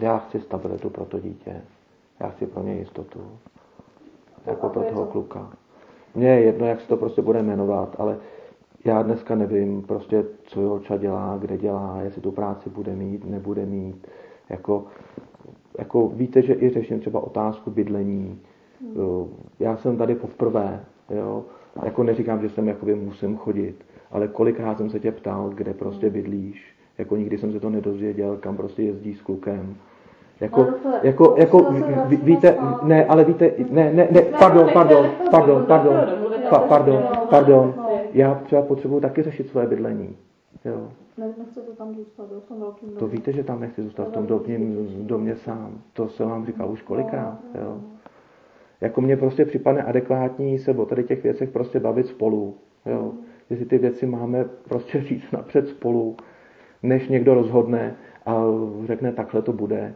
Já chci stabilitu pro to dítě. Já chci pro ně jistotu. Jako pro toho kluka. Mně je jedno, jak se to prostě bude jmenovat, ale já dneska nevím prostě, co Jolča dělá, kde dělá, jestli tu práci bude mít, nebude mít. Jako víte, že i řeším třeba otázku bydlení. Já jsem tady poprvé, jo. Jako neříkám, že sem jakoby musím chodit, ale kolikrát jsem se tě ptal, kde prostě bydlíš. Jako nikdy jsem se to nedozvěděl, kam prostě jezdí s klukem. Víte, ne, ale víte, ne, pardon. Já třeba potřebuji taky řešit svoje bydlení. Jo. Nechcete tam zůstat, jo, v tom velkým domě. To víte, že tam nechci zůstat v tom domě sám. To jsem vám říkal už kolikrát. Jo. Jako mně prostě připadne adekvátní se o tady těch věcech prostě bavit spolu. Jo. Jestli ty věci máme prostě říct napřed spolu, než někdo rozhodne a řekne, takhle to bude.